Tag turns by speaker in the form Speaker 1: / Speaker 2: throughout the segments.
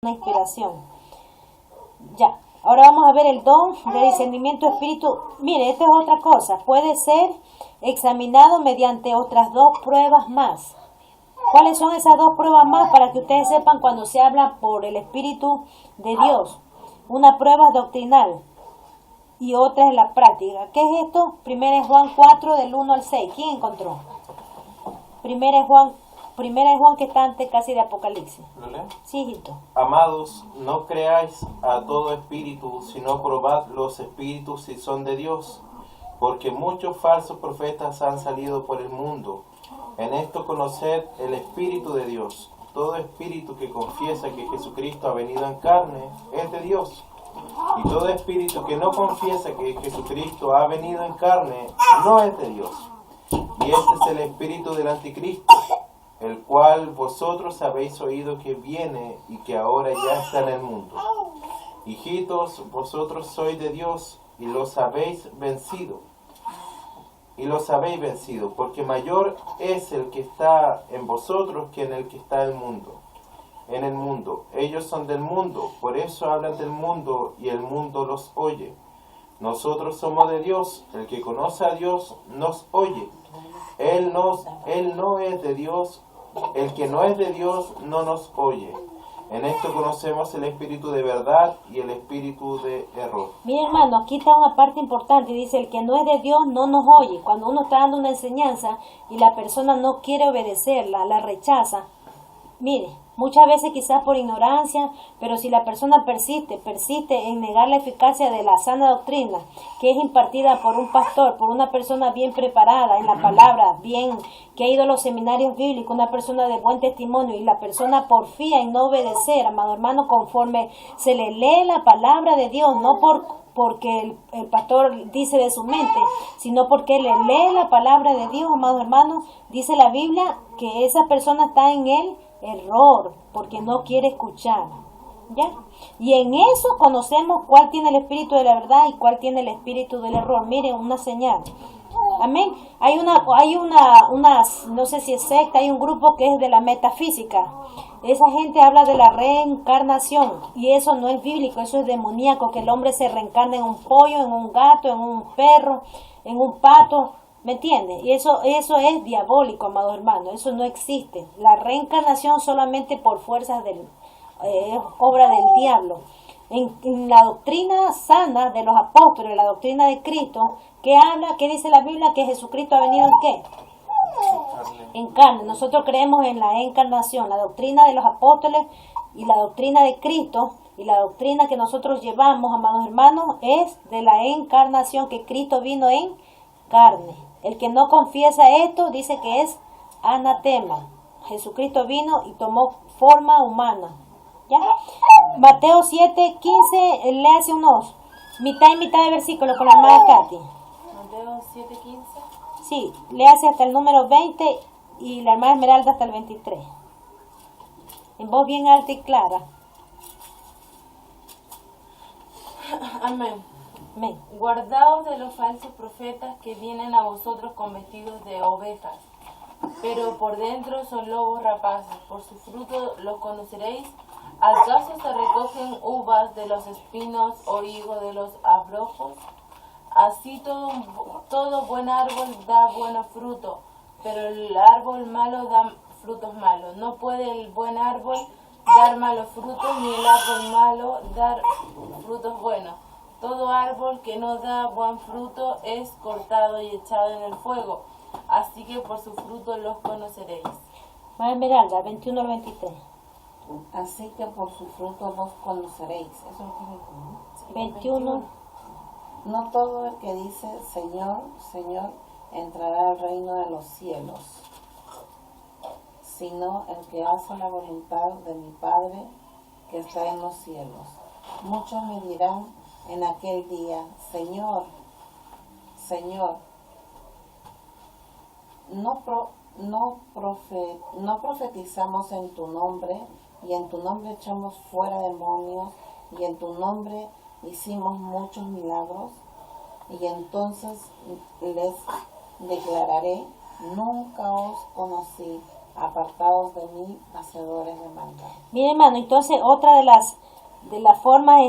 Speaker 1: una inspiración. Ya, ahora vamos a ver el don de discernimiento espíritu. Mire, esta es otra cosa. Puede ser examinado mediante otras dos pruebas más. ¿Cuáles son esas dos pruebas más? Para que ustedes sepan cuando se habla por el Espíritu de Dios. Una prueba doctrinal y otra es la práctica. ¿Qué es esto? Primera es Juan 4 del 1 al 6. ¿Quién encontró? Primera es Juan que está antes casi de Apocalipsis.
Speaker 2: ¿Lo leo?
Speaker 1: Sí, hijito.
Speaker 2: Amados, no creáis a todo espíritu, sino probad los espíritus si son de Dios, porque muchos falsos profetas han salido por el mundo. En esto conoced el Espíritu de Dios. Todo espíritu que confiesa que Jesucristo ha venido en carne es de Dios. Y todo espíritu que no confiesa que Jesucristo ha venido en carne no es de Dios. Y este es el espíritu del anticristo, el cual vosotros habéis oído que viene y que ahora ya está en el mundo. Hijitos, vosotros sois de Dios y los habéis vencido. Porque mayor es el que está en vosotros que en el que está en el mundo. Ellos son del mundo, por eso hablan del mundo y el mundo los oye. Nosotros somos de Dios, el que conoce a Dios nos oye. Él no es de Dios, el que no es de Dios no nos oye. En esto conocemos el espíritu de verdad y el espíritu de error.
Speaker 1: Mira, hermano, aquí está una parte importante. Dice, el que no es de Dios no nos oye. Cuando uno está dando una enseñanza y la persona no quiere obedecerla, la rechaza. Mire, muchas veces quizás por ignorancia, pero si la persona persiste en negar la eficacia de la sana doctrina, que es impartida por un pastor, por una persona bien preparada en la palabra, bien, que ha ido a los seminarios bíblicos, una persona de buen testimonio, y la persona porfía en no obedecer, amado hermano, conforme se le lee la palabra de Dios, no porque el pastor dice de su mente, sino porque le lee la palabra de Dios, amado hermano, dice la Biblia que esa persona está en él error, porque no quiere escuchar, ¿ya? Y en eso conocemos cuál tiene el espíritu de la verdad y cuál tiene el espíritu del error. Miren, una señal. Amén. Hay una, no sé si es secta, hay un grupo que es de la metafísica. Esa gente habla de la reencarnación y eso no es bíblico, eso es demoníaco, que el hombre se reencarna en un pollo, en un gato, en un perro, en un pato. ¿Me entiendes? Y eso es diabólico, amados hermanos. Eso no existe. La reencarnación solamente por fuerzas es obra del diablo. En la doctrina sana de los apóstoles, la doctrina de Cristo, ¿qué habla? ¿Qué dice la Biblia? Que Jesucristo ha venido en ¿qué? En carne. Nosotros creemos en la encarnación. La doctrina de los apóstoles y la doctrina de Cristo y la doctrina que nosotros llevamos, amados hermanos, es de la encarnación, que Cristo vino en carne. El que no confiesa esto dice que es anatema. Jesucristo vino y tomó forma humana. ¿Ya? Mateo 7:15, léase unos mitad y mitad de versículo con la hermana Katy.
Speaker 3: Mateo 7:15.
Speaker 1: Sí, léase hasta el número 20 y la hermana Esmeralda hasta el 23. En voz bien alta y clara.
Speaker 3: Amén.
Speaker 1: Amén.
Speaker 3: Guardaos de los falsos profetas que vienen a vosotros con vestidos de ovejas, pero por dentro son lobos rapaces. Por su fruto los conoceréis. ¿Acaso se recogen uvas de los espinos o higo de los abrojos? Así todo buen árbol da buen fruto, pero el árbol malo da frutos malos. No puede el buen árbol dar malos frutos, ni el árbol malo dar frutos buenos. Todo árbol que no da buen fruto es cortado y echado en el fuego. Así que por su fruto los conoceréis.
Speaker 1: Hermana Esmeralda, 21 al 23.
Speaker 4: Así que por su fruto vos conoceréis. Eso es lo que
Speaker 1: 21.
Speaker 4: No todo el que dice Señor, Señor, entrará al reino de los cielos, sino el que hace la voluntad de mi Padre que está en los cielos. Muchos me dirán en aquel día, Señor, Señor, no profetizamos en tu nombre, y en tu nombre echamos fuera demonios, y en tu nombre hicimos muchos milagros. Y entonces les declararé, nunca os conocí, apartados de mí, hacedores de maldad.
Speaker 1: Mire, hermano, entonces otra de las formas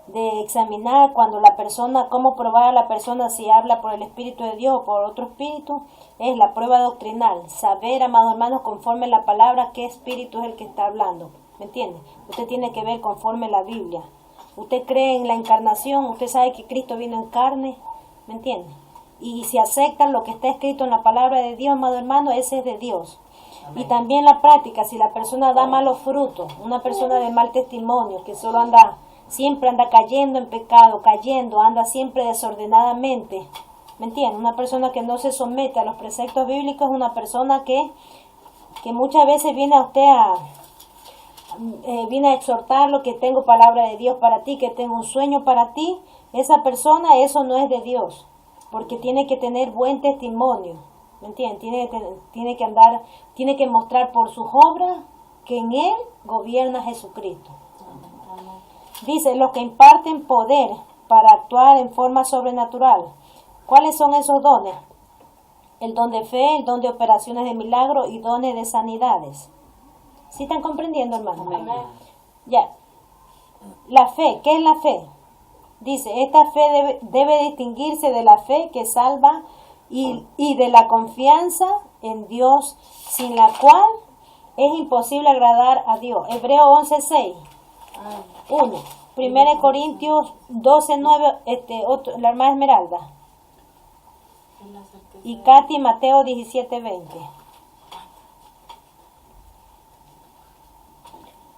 Speaker 1: de examinar cuando la persona, cómo probar a la persona si habla por el Espíritu de Dios o por otro espíritu, es la prueba doctrinal. Saber, amados hermanos, conforme la palabra, qué espíritu es el que está hablando. ¿Me entiende? Usted tiene que ver conforme la Biblia. Usted cree en la encarnación, usted sabe que Cristo vino en carne, ¿me entiende? Y si aceptan lo que está escrito en la palabra de Dios, amado hermano, ese es de Dios. Amén. Y también la práctica, si la persona da malos frutos, una persona de mal testimonio, que solo siempre anda cayendo en pecado, anda siempre desordenadamente, ¿me entiende? Una persona que no se somete a los preceptos bíblicos es una persona que muchas veces viene a usted viene a exhortarlo, que tengo palabra de Dios para ti, que tengo un sueño para ti. Esa persona, eso no es de Dios, porque tiene que tener buen testimonio, ¿me entiendes? Tiene que mostrar por sus obras que en él gobierna Jesucristo. Dice, los que imparten poder para actuar en forma sobrenatural. ¿Cuáles son esos dones? El don de fe, el don de operaciones de milagro y dones de sanidades. ¿Sí están comprendiendo, hermano? Amén. Ya. La fe, ¿qué es la fe? Dice, esta fe debe distinguirse de la fe que salva y de la confianza en Dios, sin la cual es imposible agradar a Dios. Hebreo 11:6. 1. 1 Corintios 12:9, la hermana Esmeralda. Y Katy, Mateo 17:20.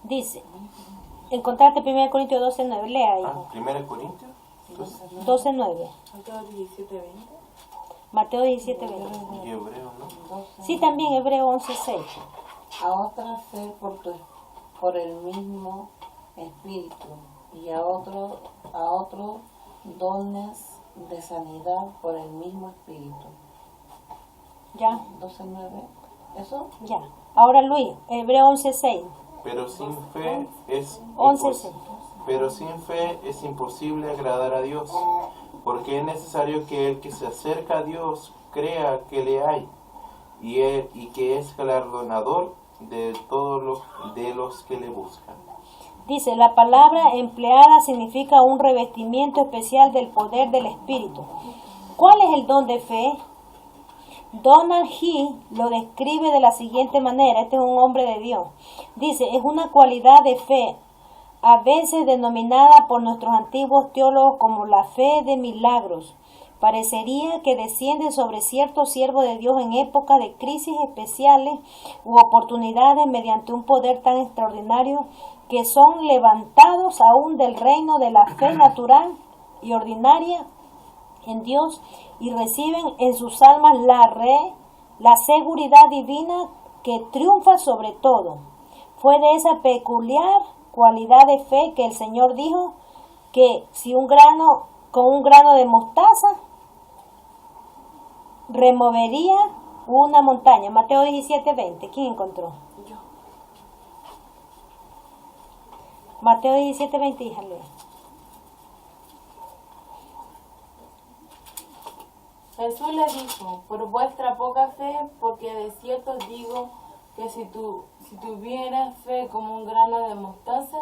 Speaker 1: Dice, encontrarte 1 Corintios 12:9, lea ahí.
Speaker 2: 1 Corintios
Speaker 1: 12:9. Mateo 17:20.
Speaker 2: Y Hebreo, ¿no?
Speaker 1: Sí, también Hebreo 11:6.
Speaker 4: A otra fe por el mismo Espíritu, y a otro dones de sanidad por el mismo Espíritu.
Speaker 1: ¿Ya?
Speaker 4: 12:9. ¿Eso?
Speaker 1: Ya. Ahora Luis, Hebreo 11:6.
Speaker 2: Pero sin fe es
Speaker 1: 11:6.
Speaker 2: Pero sin fe es imposible agradar a Dios, porque es necesario que el que se acerca a Dios crea que le hay, y que es galardonador de todos los que le buscan.
Speaker 1: Dice, la palabra empleada significa un revestimiento especial del poder del Espíritu. ¿Cuál es el don de fe? Donald G. lo describe de la siguiente manera. Este es un hombre de Dios. Dice, es una cualidad de fe, a veces denominada por nuestros antiguos teólogos como la fe de milagros. Parecería que desciende sobre ciertos siervos de Dios en épocas de crisis especiales u oportunidades mediante un poder tan extraordinario que son levantados aún del reino de la fe natural y ordinaria en Dios y reciben en sus almas la seguridad divina que triunfa sobre todo. Fue de esa peculiar cualidad de fe que el Señor dijo que si con un grano de mostaza removería una montaña. Mateo 17:20. ¿Quién encontró?
Speaker 3: Yo.
Speaker 1: Mateo 17:20, híjale.
Speaker 3: Jesús le dijo, por vuestra poca fe, porque de cierto os digo que si tuvieras fe como un grano de mostaza,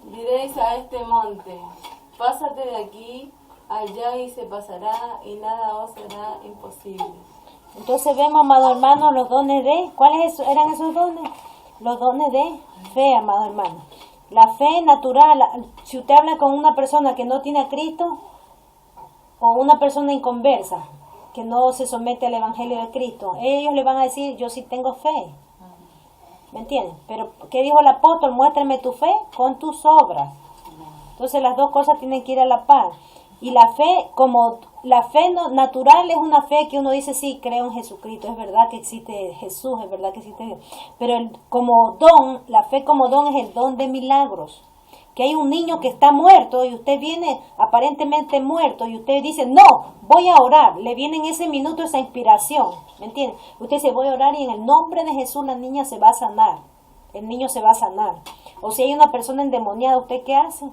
Speaker 3: diréis a este monte, pásate de aquí allá y se pasará y nada os será imposible.
Speaker 1: Entonces vemos, amado hermano, los dones de... ¿Cuáles eran esos dones? Los dones de fe, amado hermano. La fe natural, si usted habla con una persona que no tiene a Cristo, o una persona inconversa, que no se somete al Evangelio de Cristo, ellos le van a decir, yo sí tengo fe. ¿Me entienden? Pero, ¿qué dijo el apóstol? Muéstrame tu fe con tus obras. Entonces las dos cosas tienen que ir a la par. Y la fe, como la fe natural es una fe que uno dice, sí, creo en Jesucristo, es verdad que existe Jesús, es verdad que existe Dios. Pero como don, la fe como don es el don de milagros. Que hay un niño que está muerto y usted viene aparentemente muerto y usted dice, no, voy a orar. Le viene en ese minuto esa inspiración, ¿me entiende? Usted dice, voy a orar y en el nombre de Jesús la niña se va a sanar. El niño se va a sanar. O si hay una persona endemoniada, ¿usted qué hace?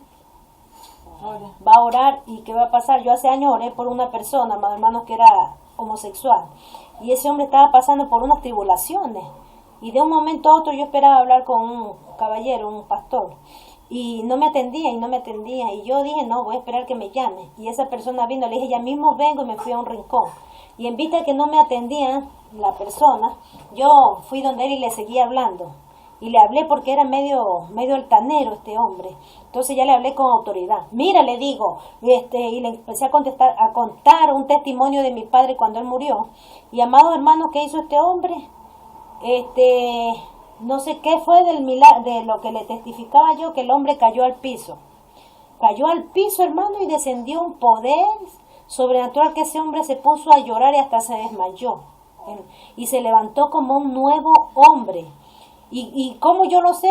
Speaker 1: va a orar. ¿Y qué va a pasar? Yo hace años oré por una persona, amados hermanos, que era homosexual, y ese hombre estaba pasando por unas tribulaciones, y de un momento a otro yo esperaba hablar con un caballero, un pastor, y no me atendía, y yo dije, no, voy a esperar que me llame, y esa persona vino, le dije, ya mismo vengo, y me fui a un rincón, y en vista de que no me atendía la persona, yo fui donde él y le seguí hablando, y le hablé porque era medio altanero este hombre. Entonces ya le hablé con autoridad. Mira, le digo, y le empecé a contar un testimonio de mi padre cuando él murió. Y amados hermanos, ¿qué hizo este hombre? No sé qué fue del milagro, de lo que le testificaba yo, que el hombre cayó al piso. Cayó al piso, hermano, y descendió un poder sobrenatural, que ese hombre se puso a llorar y hasta se desmayó. Y se levantó como un nuevo hombre. ¿Y cómo yo lo sé?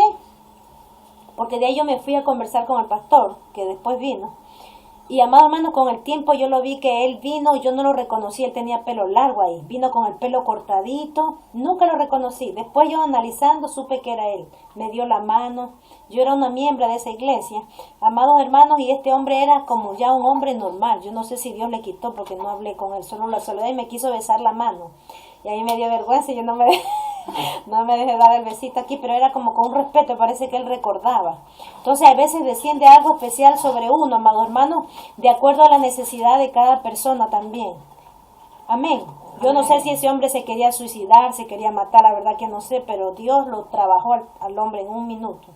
Speaker 1: Porque de ahí yo me fui a conversar con el pastor, que después vino. Y amado hermano, con el tiempo yo lo vi que él vino, yo no lo reconocí, él tenía pelo largo ahí, vino con el pelo cortadito, nunca lo reconocí. Después yo analizando supe que era él, me dio la mano, yo era una miembro de esa iglesia, amados hermanos, y este hombre era como ya un hombre normal. Yo no sé si Dios le quitó porque no hablé con él, solo la soledad, y me quiso besar la mano. Y ahí me dio vergüenza y yo no me dejé dar el besito aquí, pero era como con un respeto, parece que él recordaba. Entonces a veces desciende algo especial sobre uno, amados hermanos, de acuerdo a la necesidad de cada persona también. Amén. Yo no sé si ese hombre se quería suicidar, se quería matar, la verdad que no sé, pero Dios lo trabajó al hombre en un minuto.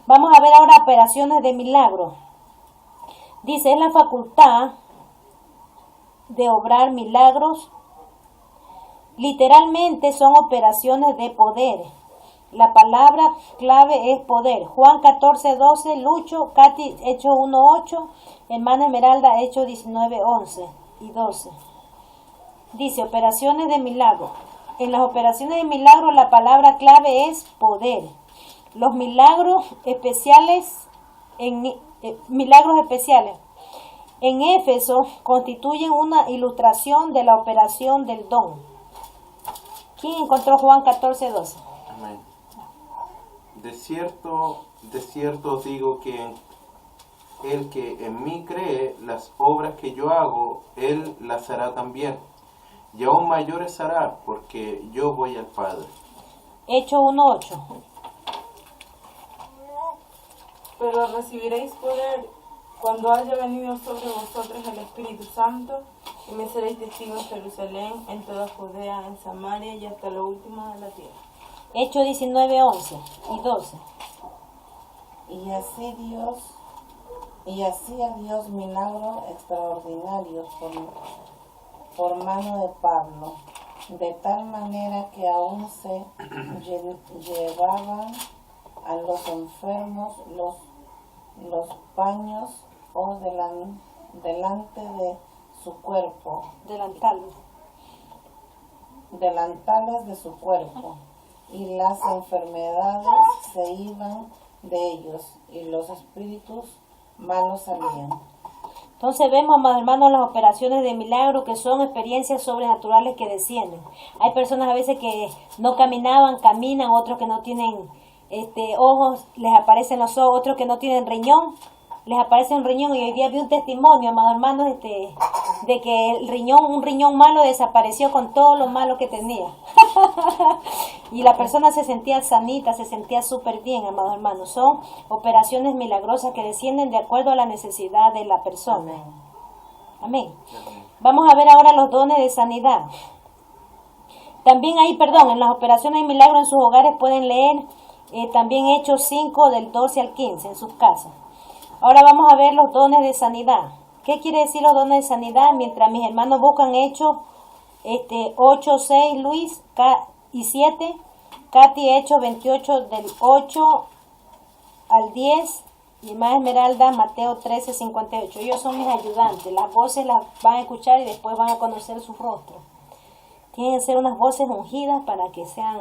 Speaker 1: Vamos a ver ahora operaciones de milagro. Dice, es la facultad de obrar milagros. Literalmente son operaciones de poder. La palabra clave es poder. Juan 14:12, Lucho, Katy, Hechos 1:8, hermana Esmeralda, Hechos 19:11 y 12. Dice, operaciones de milagro. En las operaciones de milagro la palabra clave es poder. Los milagros especiales en Éfeso constituyen una ilustración de la operación del don. ¿Quién encontró Juan 14:12?
Speaker 2: Amén. De cierto os digo que el que en mí cree, las obras que yo hago, él las hará también. Y aún mayores hará, porque yo voy al Padre.
Speaker 1: Hechos 1:8.
Speaker 3: Pero recibiréis poder cuando haya venido sobre vosotros el Espíritu Santo, y me seréis testigos en Jerusalén, en toda Judea, en Samaria y hasta lo último de la tierra.
Speaker 1: Hechos 19:11 y 12.
Speaker 4: Y hacía Dios milagros extraordinarios por mano de Pablo, de tal manera que aún se llevaban a los enfermos los paños delante de su cuerpo, delantales de su cuerpo, y las enfermedades se iban de ellos, y los espíritus malos salían.
Speaker 1: Entonces vemos, amados hermanos, las operaciones de milagro, que son experiencias sobrenaturales que descienden. Hay personas a veces que no caminaban, caminan, otros que no tienen ojos, les aparecen los ojos, otros que no tienen riñón, les aparece un riñón. Y hoy día vi un testimonio, amados hermanos, de que un riñón malo desapareció con todo lo malo que tenía. Y la persona se sentía sanita, se sentía súper bien, amados hermanos. Son operaciones milagrosas que descienden de acuerdo a la necesidad de la persona. Amén. Vamos a ver ahora los dones de sanidad. También en las operaciones de milagro en sus hogares pueden leer también Hechos 5 del 12 al 15 en sus casas. Ahora vamos a ver los dones de sanidad. ¿Qué quiere decir los dones de sanidad? Mientras mis hermanos buscan Hechos 8, 6, Luis y 7, Katy, Hechos 28 del 8 al 10, y más Esmeralda, Mateo 13, 58. Ellos son mis ayudantes. Las voces las van a escuchar y después van a conocer su rostro. Tienen que ser unas voces ungidas para que sean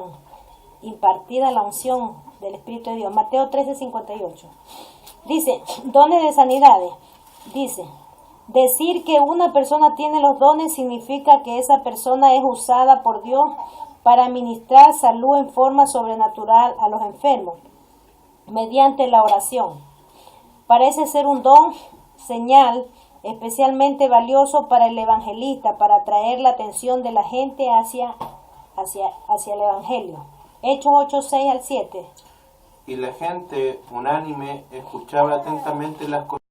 Speaker 1: impartida la unción del Espíritu de Dios. Mateo 13, 58. Dice, dones de sanidades. Dice, decir que una persona tiene los dones significa que esa persona es usada por Dios para ministrar salud en forma sobrenatural a los enfermos, mediante la oración. Parece ser un don señal especialmente valioso para el evangelista, para atraer la atención de la gente hacia el evangelio. Hechos 8:6 al 7.
Speaker 2: Y la gente unánime escuchaba atentamente las cosas